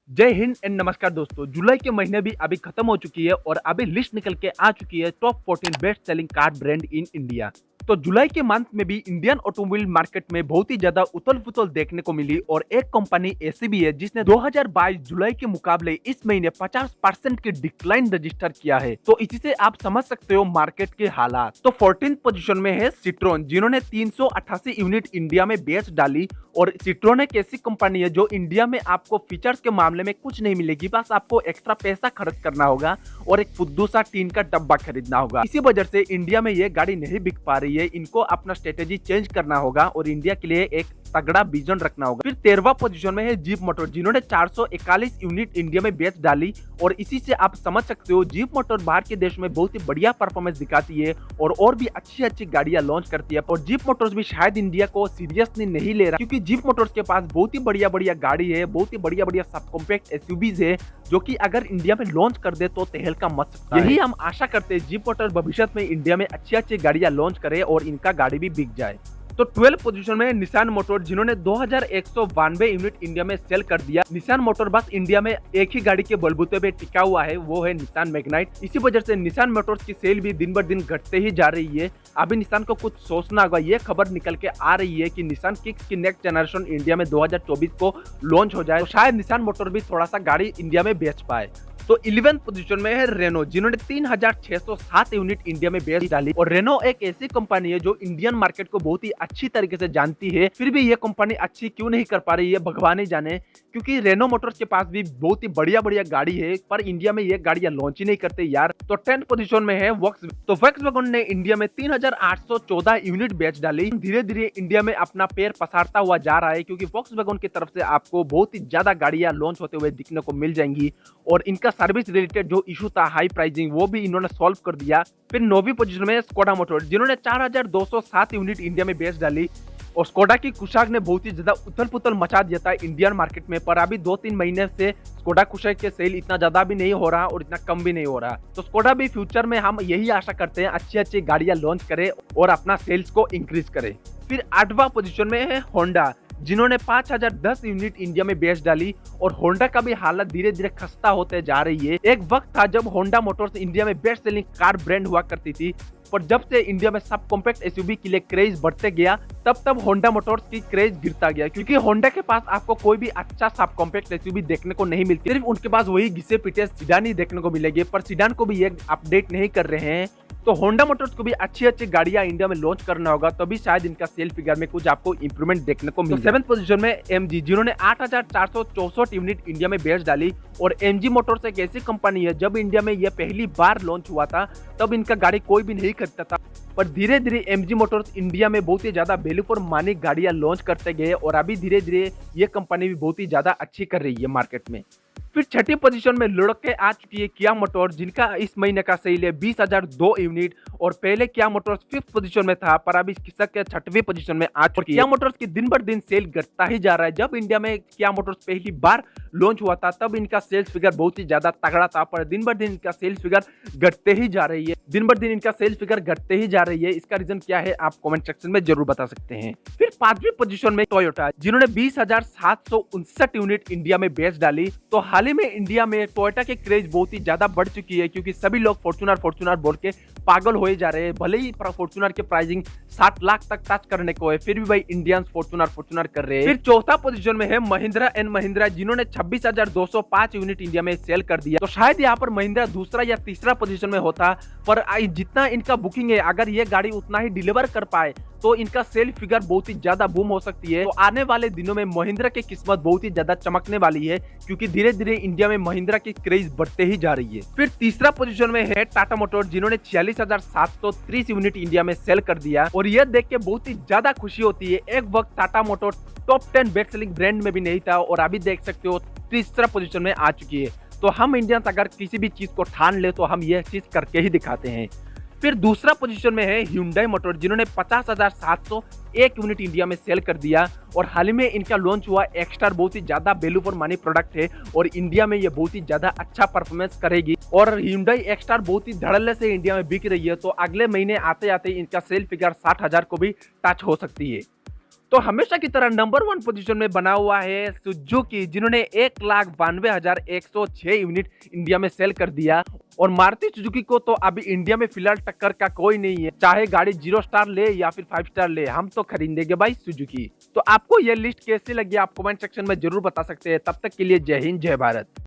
जय हिंद एंड नमस्कार दोस्तों। जुलाई के महीने भी अभी खत्म हो चुकी है और अभी लिस्ट निकल के आ चुकी है top 14 best selling car brand in India. तो जुलाई के मंथ में भी इंडियन ऑटोमोबाइल मार्केट में बहुत ही ज्यादा उथल पुथल देखने को मिली और एक कंपनी ऐसी भी है जिसने 2022 जुलाई के मुकाबले इस महीने 50% की डिक्लाइन रजिस्टर किया है। तो इसी से आप समझ सकते हो मार्केट के हालात। तो 14th पोजीशन में है सिट्रोन, जिन्होंने 388 यूनिट इंडिया में बेच डाली। और सिट्रोन एक ऐसी कंपनी है जो इंडिया में आपको फीचर्स के मामले में कुछ नहीं मिलेगी, बस आपको एक्स्ट्रा पैसा खर्च करना होगा और एक फुद्दू सा टीन का डब्बा खरीदना होगा। इसी वजह से इंडिया में ये गाड़ी नहीं बिक पा रही है। इनको अपना स्ट्रेटेजी चेंज करना होगा और इंडिया के लिए एक तगड़ा विजन रखना होगा। फिर 13वां पोजीशन में है जीप मोटर, जिन्होंने 441 यूनिट इंडिया में बेच डाली। और इसी से आप समझ सकते हो जीप मोटर बाहर के देश में बहुत ही बढ़िया परफॉर्मेंस दिखाती है और भी अच्छी अच्छी गाड़ियां लॉन्च करती है। और जीप मोटर्स भी शायद इंडिया को सीरियसली नहीं ले रहा, क्योंकि जीप मोटर्स के पास बहुत ही बढ़िया बढ़िया गाड़ी है, बहुत ही बढ़िया बढ़िया सब कॉम्पैक्ट एसयूवीज है, जो कि अगर इंडिया में लॉन्च कर दे तो तहलका मच सकता है। यही हम आशा करते हैं जीप मोटर्स भविष्य में इंडिया में अच्छी अच्छी गाड़ियां लॉन्च करे और इनका गाड़ी भी बिक जाए। तो 12 पोजीशन में निसान मोटर, जिन्होंने 2192 यूनिट इंडिया में सेल कर दिया। निसान मोटर बस इंडिया में एक ही गाड़ी के बलबूते पे टिका हुआ है, वो है निसान मैग्नाइट। इसी वजह से निसान मोटर्स की सेल भी दिन ब दिन घटते ही जा रही है। अभी निसान को कुछ सोचना होगा। ये खबर निकल के आ रही है कि निसान किक्स की नेक्स्ट जनरेशन इंडिया में 2024 को लॉन्च हो जाए, तो शायद निसान मोटर भी थोड़ा सा गाड़ी इंडिया में बेच पाए। तो 11th पोजीशन में है रेनो, जिन्होंने 3607 यूनिट इंडिया में बेच डाली। और रेनो एक ऐसी कंपनी है जो इंडियन मार्केट को बहुत ही अच्छी तरीके से जानती है, फिर भी ये कंपनी अच्छी क्यों नहीं कर पा रही है भगवान ही जाने, क्योंकि रेनो मोटर्स के पास भी बहुत ही बढ़िया बढ़िया गाड़ी है, पर इंडिया में ये गाड़ियां लॉन्च ही नहीं करते यार। तो 10th पोजीशन में है वॉक्स। तो वॉक्सवैगन ने इंडिया में 3814 यूनिट बेच डाली। धीरे धीरे इंडिया में अपना पैर पसारता हुआ जा रहा है, क्योंकि वॉक्सवैगन की तरफ से आपको बहुत ही ज्यादा गाड़ियां लॉन्च होते हुए दिखने को मिल जाएंगी। और इनका सर्विस रिलेटेड जो इशू था हाई प्राइसिंग, वो भी इन्होंने सॉल्व कर दिया। फिर 9वीं पोजीशन में स्कोडा मोटर्स, जिन्होंने 4207 यूनिट इंडिया में बेच डाली। और स्कोडा की कुशाक ने बहुत ही ज्यादा उथल पुथल मचा दिया था इंडियन मार्केट में, पर अभी 2-3 महीने से स्कोडा कुशाक के सेल इतना ज्यादा भी नहीं हो रहा और इतना कम भी नहीं हो रहा। तो स्कोडा भी फ्यूचर में हम यही आशा करते हैं अच्छी अच्छी गाड़ियां लॉन्च करे और अपना सेल्स को इंक्रीज करे। फिर 8वां पोजीशन में है होंडा, जिन्होंने 5010 यूनिट इंडिया में बेच डाली। और होंडा का भी हालत धीरे धीरे खस्ता होते जा रही है। एक वक्त था जब होंडा मोटर्स इंडिया में बेस्ट सेलिंग कार ब्रांड हुआ करती थी, पर जब से इंडिया में सब कॉम्पैक्ट एसयूवी के लिए क्रेज बढ़ते गया, तब होंडा मोटर्स की क्रेज गिरता गया, क्योंकि होंडा के पास आपको कोई भी अच्छा सब कॉम्पैक्ट एसयूवी देखने को नहीं मिलती। सिर्फ उनके पास वही घिसे पिटे सीडान ही देखने को मिलेगी, पर सीडान को भी ये अपडेट नहीं कर रहे हैं। तो होंडा मोटर्स को भी अच्छी अच्छी गाड़ियां इंडिया में लॉन्च करना होगा, तभी शायद इनका सेल फिगर में कुछ आपको इंप्रूवमेंट देखने को मिले। 7th पोजीशन में एमजी, जिन्होंने 8464 यूनिट इंडिया में बेच डाली। और एमजी मोटर्स एक ऐसी कंपनी है, जब इंडिया में यह पहली बार लॉन्च हुआ था तब इनका गाड़ी कोई भी नहीं खरीदता था, पर धीरे धीरे एमजी मोटर्स इंडिया में बहुत ही ज्यादा वैल्यू फॉर मनी गाड़ियां लॉन्च करते गए और अभी धीरे धीरे ये कंपनी भी बहुत ही ज्यादा अच्छी कर रही है मार्केट में। फिर 6ठी पोजीशन में लुढ़क के आ चुकी है किया मोटर्स, जिनका इस महीने का सेल है 20,002 यूनिट। और पहले किया मोटर्स 5th पोजीशन में था, पर अभी खिसक के 6वीं पोजीशन में आ चुकी है। किया मोटर्स की दिन बर दिन सेल घटता ही जा रहा है। जब इंडिया में किया मोटर्स पहली बार लॉन्च हुआ था तब इनका सेल्स फिगर बहुत ही ज्यादा तगड़ा था, पर दिन बर दिन इनका सेल्स फिगर घटते ही जा रही है। दिन बर दिन इनका सेल्स फिगर घटते ही जा रही है। इसका रीजन क्या है आप कमेंट सेक्शन में जरूर बता सकते हैं। फिर 5वीं पोजीशन में टोयोटा, जिन्होंने 20,759 यूनिट इंडिया में बेच डाली। तो हाल ही में इंडिया में टोयोटा के क्रेज बहुत ही ज्यादा बढ़ चुकी है, क्योंकि सभी लोग फॉर्च्यूनर बोल के पागल हो जा रहे हैं। भले ही फॉर्च्यूनर के प्राइसिंग 60 लाख तक टच करने को है, फिर भी भाई इंडियंस फॉर्च्यूनर कर रहे हैं। फिर 4था पोजीशन में है महिंद्रा एंड महिंद्रा, जिन्होंने 26,205 यूनिट इंडिया में सेल कर दिया। तो शायद यहाँ पर महिंद्रा दूसरा या तीसरा पोजीशन में होता, पर जितना इनका बुकिंग है, अगर ये गाड़ी उतना ही डिलीवर कर पाए तो इनका सेल फिगर बहुत ही ज्यादा बूम हो सकती है। तो आने वाले दिनों में महिंद्रा की किस्मत बहुत ही ज्यादा चमकने वाली है, क्योंकि धीरे धीरे इंडिया में महिंद्रा की क्रेज बढ़ते ही जा रही है। फिर तीसरा पोजीशन में है टाटा मोटर्स, जिन्होंने 46,730 यूनिट इंडिया में सेल कर दिया। और यह देख के बहुत ही ज्यादा खुशी होती है। एक वक्त Tata Motors top 10 best selling brand में भी नहीं था, और अभी देख सकते हो तीसरा पोजीशन में आ चुकी है। तो हम इंडियंस अगर किसी भी चीज को ठान ले तो हम यह चीज करके ही दिखाते हैं। फिर दूसरा पोजीशन में है Hyundai मोटर, जिन्होंने 50,701 यूनिट इंडिया में सेल कर दिया। और हाल ही में इनका लॉन्च हुआ एक्स्टार बहुत ही ज्यादा वैल्यू फॉर मनी प्रोडक्ट है, और इंडिया में ये बहुत ही ज्यादा अच्छा परफॉर्मेंस करेगी। और Hyundai एक्स्टार बहुत ही धड़ल्ले से इंडिया में बिक रही है, तो अगले महीने आते आते इनका सेल फिगर 60,000 को भी टच हो सकती है। तो हमेशा की तरह नंबर 1 पोजीशन में बना हुआ है सुजुकी, जिन्होंने 1,92,106 यूनिट इंडिया में सेल कर दिया। और मारुति सुजुकी को तो अभी इंडिया में फिलहाल टक्कर का कोई नहीं है, चाहे गाड़ी 0 स्टार ले या फिर 5 स्टार ले, हम तो खरीदेंगे भाई सुजुकी। तो आपको यह लिस्ट कैसी लगी आप कमेंट सेक्शन में जरूर बता सकते हैं। तब तक के लिए जय हिंद, जय भारत।